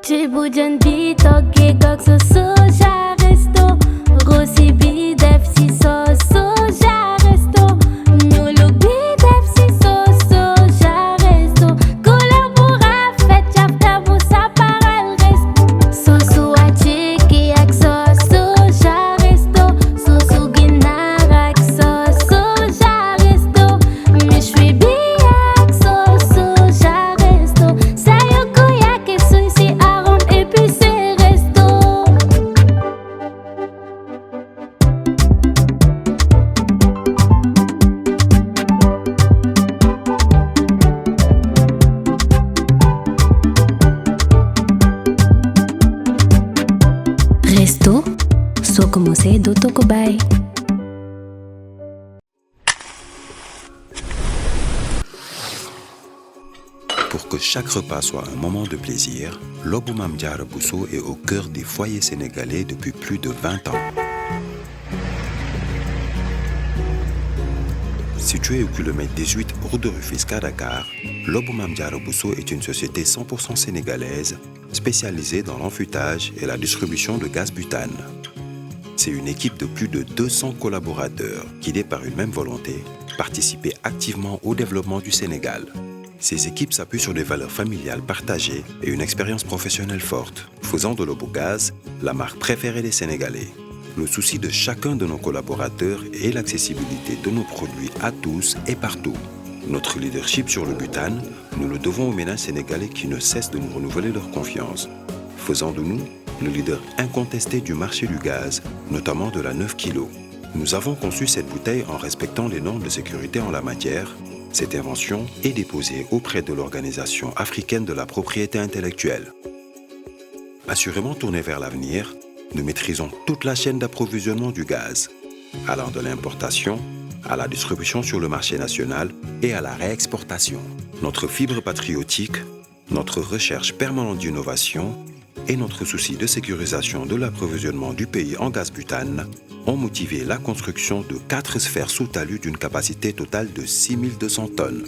Chibujan Bito, Gigok, so Soja Resto, Rossi Bidef, si so Soja Resto, Nulu Bidef, si so Soja Resto, Collabora, fait chapta, Moussa Paral Resto, Sosu Achiki, Axo, Soja Resto, Sosu Ginarak, so Soja Resto, Mishwi Biak, so Soja Resto, Sayoko Yake, Suisi Arom, épicé Resto. Resto, so como se do Tokobay. Pour que chaque repas soit un moment de plaisir, Lobou Mame Diarra Bousso est au cœur des foyers sénégalais depuis plus de 20 ans. Situé au kilomètre 18 route de Rufisque à Dakar, Lobou Mame Diarra Bousso est une société 100% sénégalaise spécialisée dans l'enfûtage et la distribution de gaz butane. C'est une équipe de plus de 200 collaborateurs guidés par une même volonté, participer activement au développement du Sénégal. Ces équipes s'appuient sur des valeurs familiales partagées et une expérience professionnelle forte, faisant de Lobogaz la marque préférée des Sénégalais. Le souci de chacun de nos collaborateurs est l'accessibilité de nos produits à tous et partout. Notre leadership sur le butane, nous le devons aux ménages sénégalais qui ne cessent de nous renouveler leur confiance, faisant de nous le leader incontesté du marché du gaz, notamment de la 9 kg. Nous avons conçu cette bouteille en respectant les normes de sécurité en la matière. Cette invention est déposée auprès de l'Organisation africaine de la propriété intellectuelle. Assurément tournée vers l'avenir, nous maîtrisons toute la chaîne d'approvisionnement du gaz, allant de l'importation à la distribution sur le marché national et à la réexportation. Notre fibre patriotique, notre recherche permanente d'innovation et notre souci de sécurisation de l'approvisionnement du pays en gaz butane ont motivé la construction de 4 sphères sous talus d'une capacité totale de 6200 tonnes.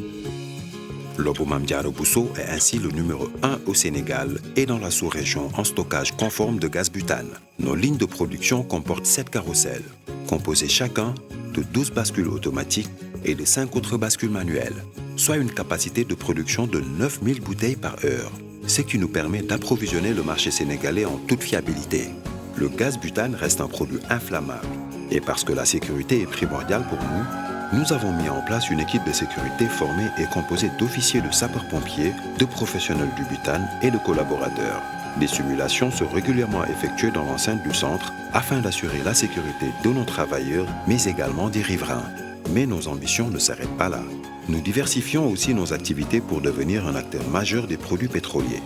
Lobou Mame Diarra Bousso est ainsi le numéro 1 au Sénégal et dans la sous-région en stockage conforme de gaz butane. Nos lignes de production comportent 7 carrousels, composés chacun de 12 bascules automatiques et de 5 autres bascules manuelles, soit une capacité de production de 9000 bouteilles par heure, ce qui nous permet d'approvisionner le marché sénégalais en toute fiabilité. Le gaz butane reste un produit inflammable et parce que la sécurité est primordiale pour nous, nous avons mis en place une équipe de sécurité formée et composée d'officiers de sapeurs-pompiers, de professionnels du butane et de collaborateurs. Des simulations sont régulièrement effectuées dans l'enceinte du centre afin d'assurer la sécurité de nos travailleurs, mais également des riverains. Mais nos ambitions ne s'arrêtent pas là. Nous diversifions aussi nos activités pour devenir un acteur majeur des produits pétroliers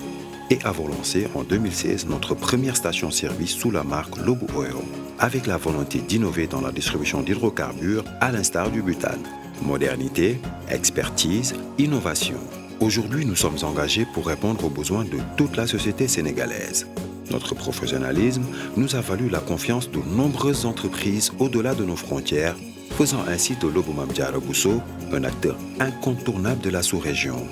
et avons lancé en 2016 notre première station-service sous la marque Lobou Oil, avec la volonté d'innover dans la distribution d'hydrocarbures à l'instar du butane. Modernité, expertise, innovation. Aujourd'hui, nous sommes engagés pour répondre aux besoins de toute la société sénégalaise. Notre professionnalisme nous a valu la confiance de nombreuses entreprises au-delà de nos frontières, faisant ainsi de Lobou Mame Diarra Bousso un acteur incontournable de la sous-région.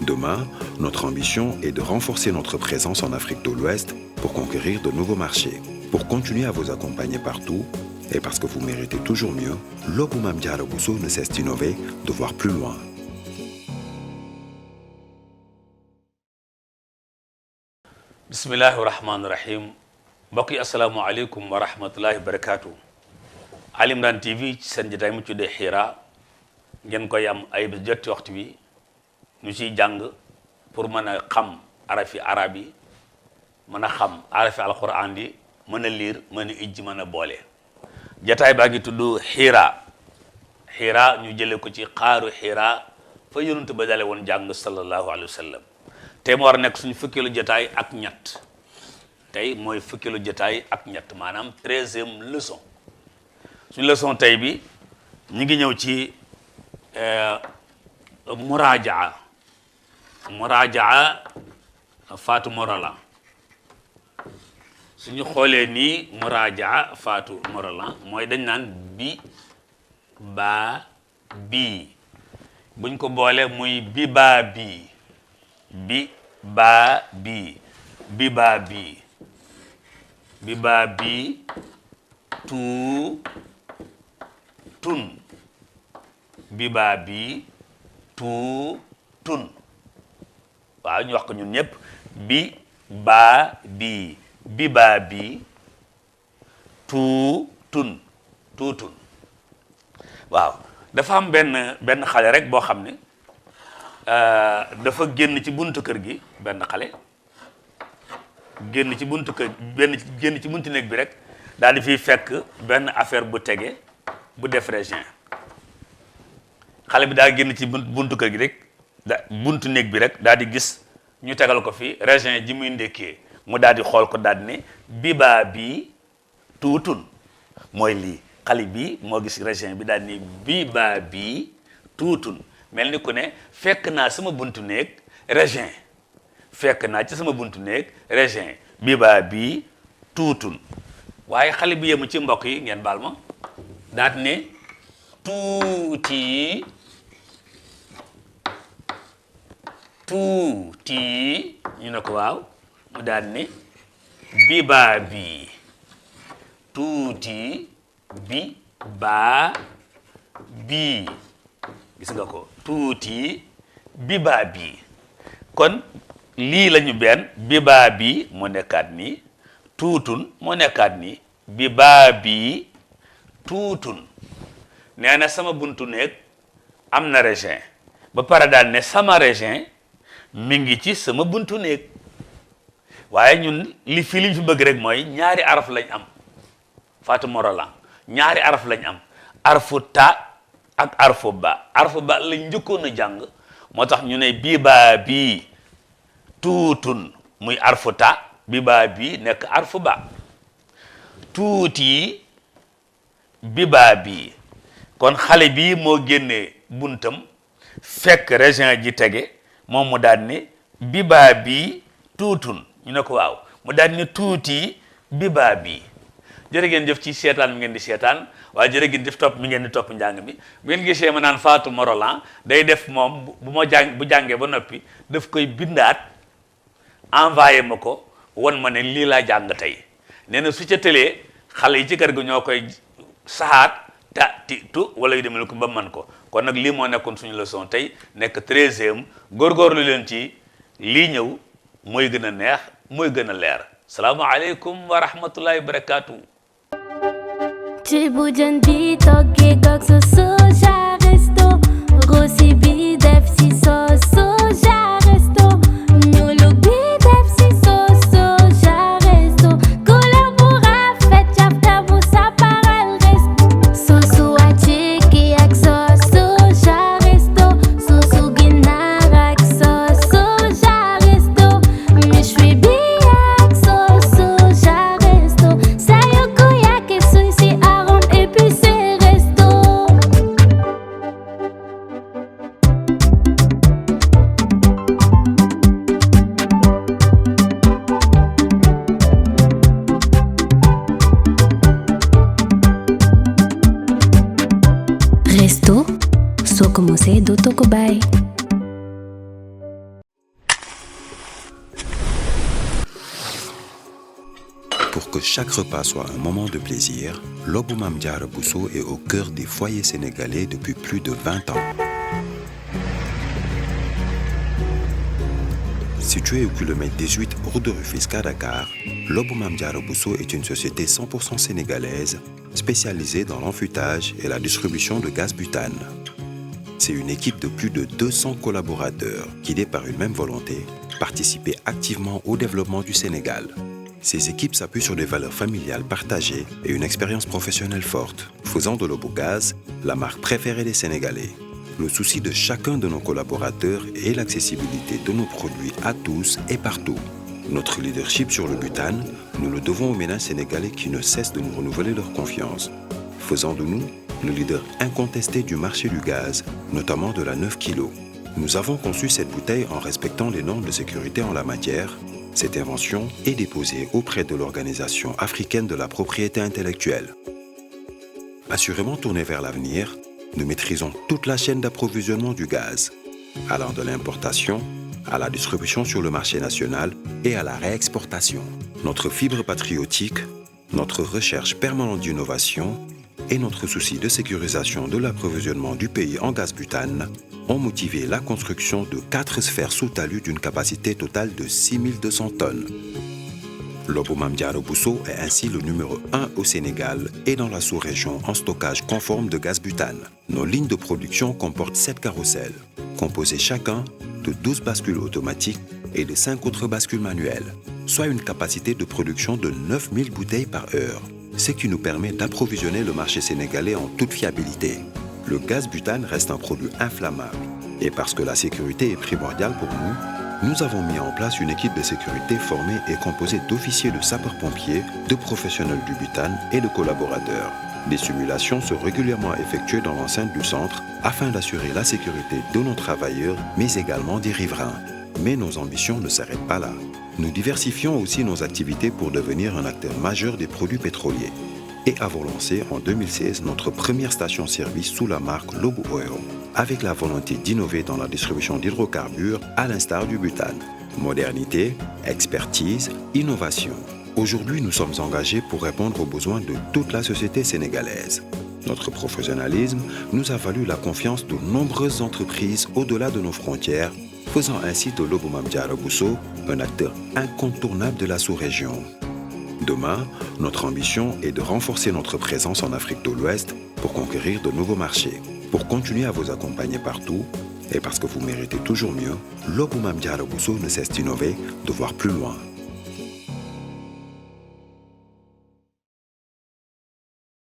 Demain, notre ambition est de renforcer notre présence en Afrique de l'Ouest pour conquérir de nouveaux marchés. Pour continuer à vous accompagner partout, et parce que vous méritez toujours mieux, Lobou Mame Diarra Bousso ne cesse d'innover, de voir plus loin. Bismillahi rahmaani rahim mbokk yi asalaamaaleykum wa rahmatullahi wa barakaatu. Ali Imran TV ci seen jotaay mu tuddee Hira ngeen koy am ay bés jot ci waxtu wi ñu ciy jàng pour mën a xam arafi arab yi mën a xam arafi alquran yi mën a liir mën a ijji mën a boole. jotaay baa ngi tudd Hira Hira ñu jëlee ko ci xaaru Hira fa yonent ba dale woon jàng sallallahu alayhi wa sallam. tey mu war a nekk suñu fukkeelu jotaay ak ñett tey mooy fukkeelu jotaay ak ñett maanaam 13e leçon suñu leçon tey bi ñu ngi ñëw ci murajaa faatu moralan suñu xoolee nii murajaa faatu moralan mooy dañ naan bi baa bii buñ ko boole muy bi baa bii bi baa bii biba bi tu tun biba bi tu tun waaw ñu wax ko ñun ñëpp biba bi tu tun waaw dafa am benn xale rek boo xam ne dafa génn ci buntu kër gi benn xale génn ci buntu néeg bi rek daal di fiy fekk benn affaire bu tege bu def raisin xale bi daal génn ci buntu kër gi rek buntu néeg bi rek daal di gis ñu tegal ko fi raisin ji muy ndekkee mu daal di xool ko daal di ne biba bi tuutun mooy lii xale bi moo gis raisin bi daal di ne biba bi tuutun mel ni ku ne fekk naa sama buntu néeg raisin fekk naa ci sama buntu néeg raisin biba bi tuutun waaye xale bi yemu ci mbokk yi ngeen baal ma daat ne tuuti ñu ne ko waaw mu daat ne biba bi tuuti biba bi gis nga ko tuuti biba bi kon lii lañu benn biba bi moo nekkaat nii tuutun moo nekkaat nii biba bi tuutun nee na sama buntu néeg am na raisin ba pare daal ne sama raisin mi ngi ci sama buntu néeg waaye ñun liñ fi bëgg rek mooy ñaari araf lañ am Fatou Morolan ñaari araf lañ am arfu ta ak arfu ba lañ njëkkoon a jàng moo tax ñu ne biba bi tuutun muy arfu ta biba bi nekk arfu ba tuuti biba bi kon xale bi moo génnee buntam fekk raisin ji tege moom mu daal ne biba bi tuutun ñu ne ko waaw mu daal ne tuuti biba bi jërë ngeen jëf ci seetaan mi ngeen di seetaan waaye jërë ngeen jëf topp mi ngeen di topp njàng mi bu ngeen gisee ma naan Fatou Morolan day def moom bu jàngee ba noppi daf koy bindaat envoyé ma ko won ma ne lii laa jàng tey nee na su ca tëlee xale yi ci kër gi ñoo koy saxaat ta ti tu wala yu demee ko ba man ko kon nag lii moo nekkoon suñu leçon tey nekk 13e góorgóorlu leen ci lii ñëw mooy gën a neex mooy gën a leer salaamaaleykum wa rahmatullahi wa barakaatu. ceebu jën bi toggee gog sa soja resto rosi bi def si sos soja resto ñuulug bi def si sos soja resto couleur bu rafet cafka bu saparal resto sosu wàcce ki ak sos soja resto sosu ginaar ak sos soja resto méchoui bi ak sos soja resto sayo ko yàkke suy si arôme épicé resto. Resto soo ko mosee dootoo ko bàyyi. Pour que chaque repas soit un moment de plaisir, Lobou Mame Diarra Bousso est au cœur des foyers sénégalais depuis plus de 20 ans. Situé au kilomètre 18 route de Rufisque à Dakar, Lobou Mame Diarra Bousso est une société 100% sénégalaise spécialisée dans l'enfûtage et la distribution de gaz butane. C'est une équipe de plus de 200 collaborateurs guidés par une même volonté, participer activement au développement du Sénégal. Ces équipes s'appuient sur des valeurs familiales partagées et une expérience professionnelle forte, faisant de Lobogaz la marque préférée des Sénégalais. Le souci de chacun de nos collaborateurs est l'accessibilité de nos produits à tous et partout. Notre leadership sur le butane, nous le devons aux ménages sénégalais qui ne cessent de nous renouveler leur confiance, faisant de nous le leader incontesté du marché du gaz, notamment de la 9 kg. Nous avons conçu cette bouteille en respectant les normes de sécurité en la matière. Cette invention est déposée auprès de l'Organisation africaine de la propriété intellectuelle. Assurément tournée vers l'avenir, nous maîtrisons toute la chaîne d'approvisionnement du gaz, allant de l'importation à la distribution sur le marché national et à la réexportation. Notre fibre patriotique, notre recherche permanente d'innovation et notre souci de sécurisation de l'approvisionnement du pays en gaz butane ont motivé la construction de 4 sphères sous talus d'une capacité totale de 6200 tonnes. Lobo Mame Diarra Bousso est ainsi le numéro 1 au Sénégal et dans la sous-région en stockage conforme de gaz butane. Nos lignes de production comportent 7 carrousels, composés chacun de 12 bascules automatiques et de 5 autres bascules manuelles, soit une capacité de production de 9000 bouteilles par heure, ce qui nous permet d'approvisionner le marché sénégalais en toute fiabilité. Le gaz butane reste un produit inflammable et parce que la sécurité est primordiale pour nous avons mis en place une équipe de sécurité formée et composée d'officiers de sapeurs-pompiers, de professionnels du butane et de collaborateurs. Des simulations sont régulièrement effectuées dans l'enceinte du centre afin d'assurer la sécurité de nos travailleurs, mais également des riverains. Mais nos ambitions ne s'arrêtent pas là. Nous diversifions aussi nos activités pour devenir un acteur majeur des produits pétroliers et avons lancé en 2016 notre première station-service sous la marque Lobo Oil, avec la volonté d'innover dans la distribution d'hydrocarbures à l'instar du butane. Modernité, expertise, innovation. Aujourd'hui, nous sommes engagés pour répondre aux besoins de toute la société sénégalaise. Notre professionnalisme nous a valu la confiance de nombreuses entreprises au-delà de nos frontières, faisant ainsi de Lobo Mame Diarra Bousso un acteur incontournable de la sous-région. Demain, notre ambition est de renforcer notre présence en Afrique de l'Ouest pour conquérir de nouveaux marchés. Pour continuer à vous accompagner partout, et parce que vous méritez toujours mieux, Lobo Mame Diarra Bousso ne cesse d'innover, de voir plus loin.